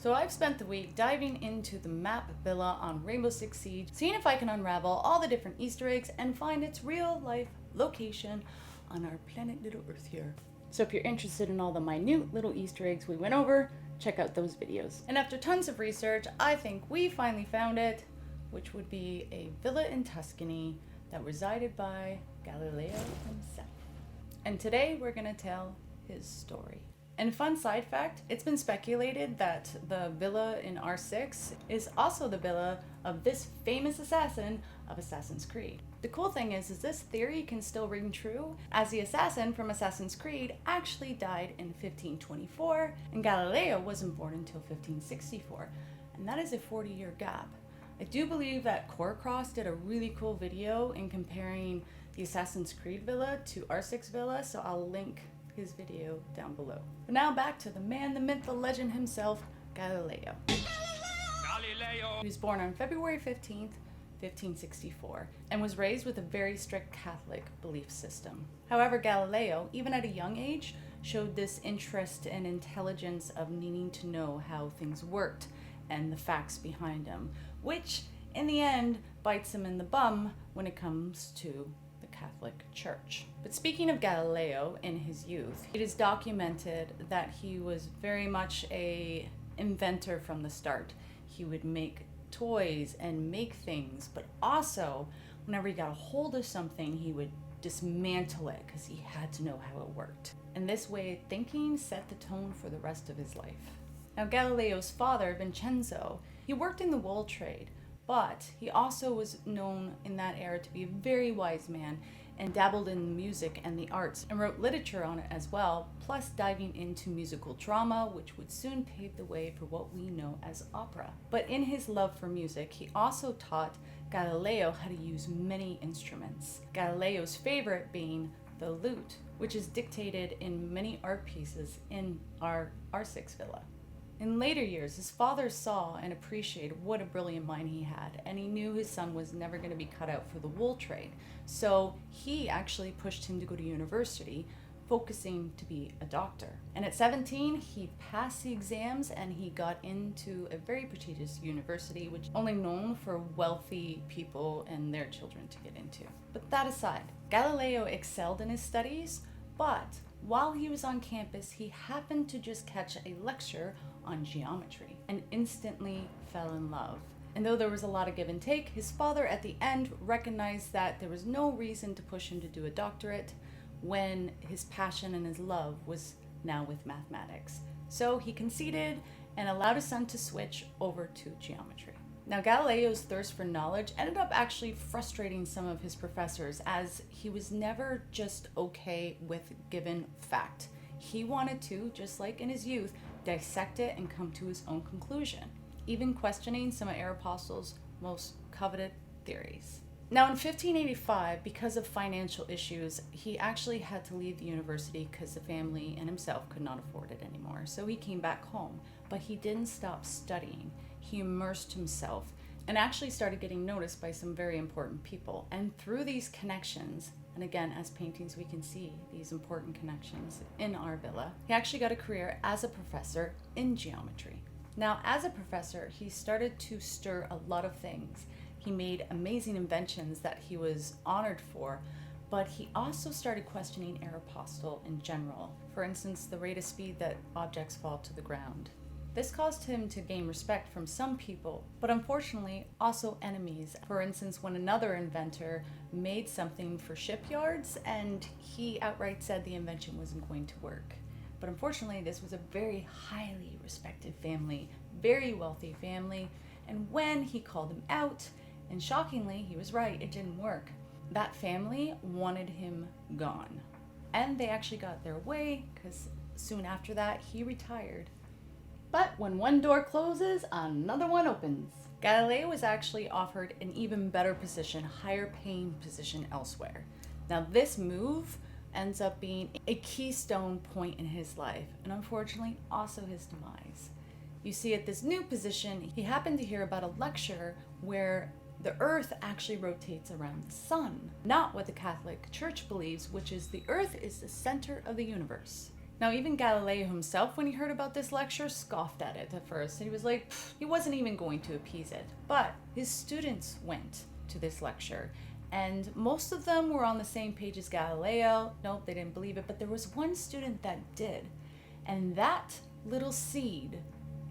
So I've spent the week diving into the map villa on Rainbow Six Siege, seeing if I can unravel all the different Easter eggs and find its real life location on our planet little Earth here. So if you're interested in all the minute little Easter eggs we went over, check out those videos. And after tons of research, I think we finally found it, which would be a villa in Tuscany that resided by Galileo himself. And today we're gonna tell his story. And fun side fact, it's been speculated that the villa in R6 is also the villa of this famous assassin of Assassin's Creed. The cool thing is this theory can still ring true, as the assassin from Assassin's Creed actually died in 1524, and Galileo wasn't born until 1564, and that is a 40-year gap. I do believe that Coracross did a really cool video in comparing the Assassin's Creed villa to R6 villa, so I'll link his video down below. But now back to the man, the myth, the legend himself, Galileo. Galileo! He was born on February 15th, 1564, and was raised with a very strict Catholic belief system. However, Galileo, even at a young age, showed this interest and intelligence of needing to know how things worked and the facts behind them, which in the end bites him in the bum when it comes to the Catholic Church. But speaking of Galileo in his youth, it is documented that he was very much an inventor from the start. He would make toys and make things, but also whenever he got a hold of something, he would dismantle it because he had to know how it worked. And this way of thinking set the tone for the rest of his life. Now, Galileo's father, Vincenzo, he worked in the wool trade, but he also was known in that era to be a very wise man and dabbled in music and the arts and wrote literature on it as well, plus diving into musical drama, which would soon pave the way for what we know as opera. But in his love for music, he also taught Galileo how to use many instruments, Galileo's favorite being the lute, which is dictated in many art pieces in our R6 villa. In later years, his father saw and appreciated what a brilliant mind he had, and he knew his son was never going to be cut out for the wool trade. So he actually pushed him to go to university, focusing to be a doctor. And at 17, he passed the exams and he got into a very prestigious university, which is only known for wealthy people and their children to get into. But that aside, Galileo excelled in his studies, but while he was on campus, he happened to just catch a lecture on geometry and instantly fell in love. And though there was a lot of give and take, his father at the end recognized that there was no reason to push him to do a doctorate when his passion and his love was now with mathematics. So he conceded and allowed his son to switch over to geometry. Now, Galileo's thirst for knowledge ended up actually frustrating some of his professors, as he was never just okay with given fact. He wanted to, just like in his youth, dissect it and come to his own conclusion, even questioning some of Aristotle's most coveted theories. Now, in 1585, because of financial issues, he actually had to leave the university because the family and himself could not afford it anymore. So he came back home, but he didn't stop studying. He immersed himself and actually started getting noticed by some very important people. And through these connections, and again, as paintings, we can see these important connections in our villa, he actually got a career as a professor in geometry. Now, as a professor, he started to stir a lot of things. He made amazing inventions that he was honored for, but he also started questioning Aristotle in general. For instance, the rate of speed that objects fall to the ground. This caused him to gain respect from some people, but unfortunately also enemies. For instance, when another inventor made something for shipyards and he outright said the invention wasn't going to work. But unfortunately, this was a very highly respected family, very wealthy family, and when he called them out, and shockingly, he was right, it didn't work, that family wanted him gone. And they actually got their way, because soon after that, he retired. But when one door closes, another one opens. Galileo was actually offered an even better position, higher paying position elsewhere. Now, this move ends up being a keystone point in his life, and unfortunately also his demise. You see, at this new position, he happened to hear about a lecture where the earth actually rotates around the sun, not what the Catholic Church believes, which is the earth is the center of the universe. Now, even Galileo himself, when he heard about this lecture, scoffed at it at first. And he was like, he wasn't even going to appease it. But his students went to this lecture, and most of them were on the same page as Galileo. Nope, they didn't believe it, but there was one student that did. And that little seed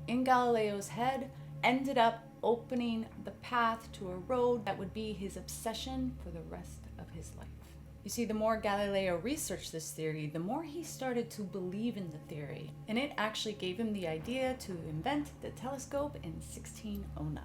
in Galileo's head ended up opening the path to a road that would be his obsession for the rest of his life. You see, the more Galileo researched this theory, the more he started to believe in the theory. And it actually gave him the idea to invent the telescope in 1609.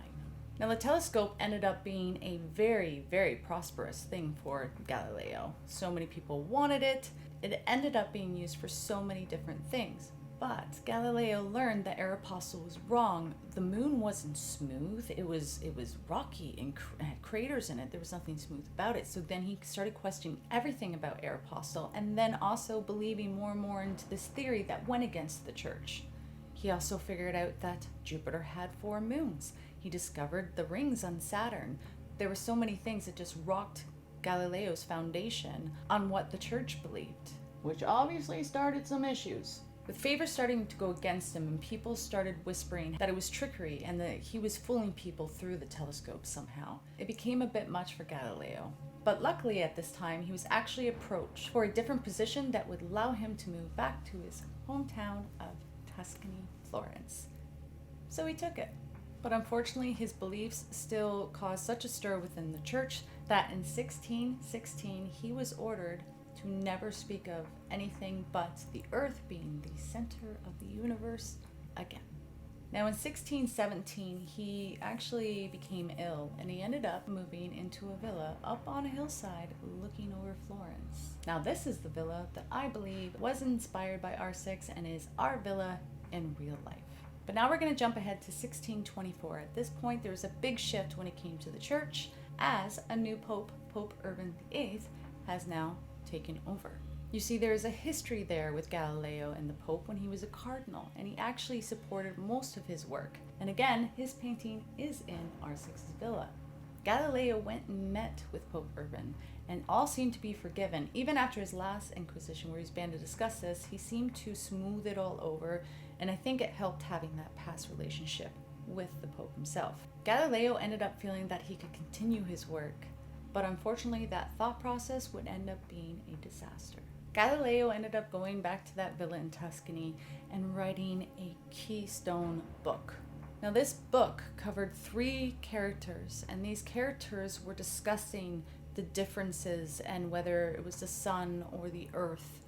Now, the telescope ended up being a very, very prosperous thing for Galileo. So many people wanted it. It ended up being used for so many different things. But Galileo learned that Aeropostale was wrong. The moon wasn't smooth. It was rocky and had craters in it. There was nothing smooth about it. So then he started questioning everything about Aeropostale, and then also believing more and more into this theory that went against the church. He also figured out that Jupiter had 4 moons. He discovered the rings on Saturn. There were so many things that just rocked Galileo's foundation on what the church believed, which obviously started some issues. With favor starting to go against him, and people started whispering that it was trickery and that he was fooling people through the telescope somehow. It became a bit much for Galileo. But luckily at this time, he was actually approached for a different position that would allow him to move back to his hometown of Tuscany, Florence. So he took it. But unfortunately, his beliefs still caused such a stir within the church that in 1616, he was ordered to never speak of anything but the earth being the center of the universe again. Now in 1617, he actually became ill, and he ended up moving into a villa up on a hillside looking over Florence. Now this is the villa that I believe was inspired by R6 and is our villa in real life. But now we're going to jump ahead to 1624. At this point, there was a big shift when it came to the church, as a new pope, Pope Urban VIII, has now taken over. You see, there is a history there with Galileo and the Pope when he was a cardinal, and he actually supported most of his work. And again, his painting is in R6's villa. Galileo went and met with Pope Urban, and all seemed to be forgiven. Even after his last Inquisition, where he was banned to discuss this, he seemed to smooth it all over, and I think it helped having that past relationship with the Pope himself. Galileo ended up feeling that he could continue his work, but unfortunately that thought process would end up being a disaster. Galileo ended up going back to that villa in Tuscany and writing a Keystone Book. Now this book covered 3 characters, and these characters were discussing the differences and whether it was the sun or the earth.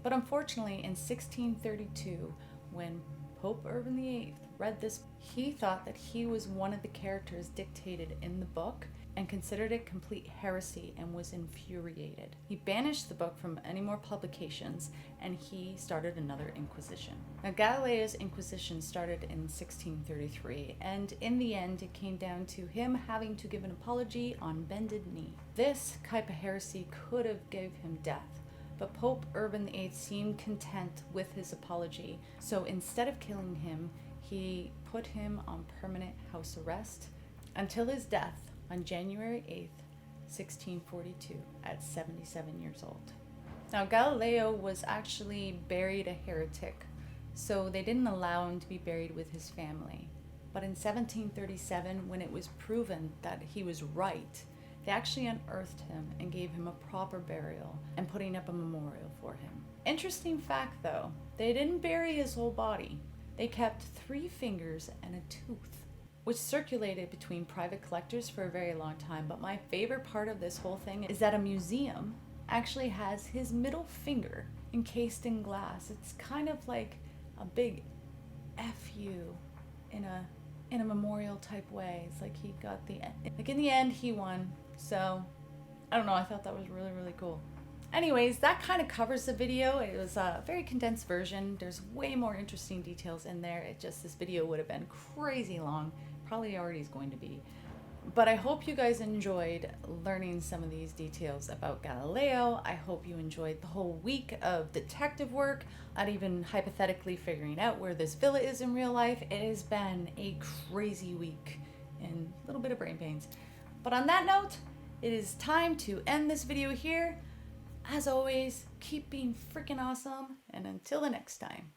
But unfortunately in 1632, when Pope Urban VIII read this, he thought that he was one of the characters dictated in the book and considered it complete heresy and was infuriated. He banished the book from any more publications, and he started another Inquisition. Now Galileo's Inquisition started in 1633, and in the end it came down to him having to give an apology on bended knee. This type of heresy could have gave him death, but Pope Urban VIII seemed content with his apology, so instead of killing him, he put him on permanent house arrest until his death on January 8th, 1642, at 77 years old. Now Galileo was actually buried a heretic, so they didn't allow him to be buried with his family. But in 1737, when it was proven that he was right, they actually unearthed him and gave him a proper burial and putting up a memorial for him. Interesting fact though, they didn't bury his whole body. They kept 3 fingers and a tooth, which circulated between private collectors for a very long time. But my favorite part of this whole thing is that a museum actually has his middle finger encased in glass. It's kind of like a big F-U in a memorial type way. It's like he got like in the end he won. So I don't know, I thought that was really, really cool. Anyways, that kind of covers the video. It was a very condensed version. There's way more interesting details in there. This video would have been crazy long. Probably already is going to be. But I hope you guys enjoyed learning some of these details about Galileo. I hope you enjoyed the whole week of detective work, not even hypothetically figuring out where this villa is in real life. It has been a crazy week and a little bit of brain pains. But on that note, it is time to end this video here. As always, keep being freaking awesome, and until the next time.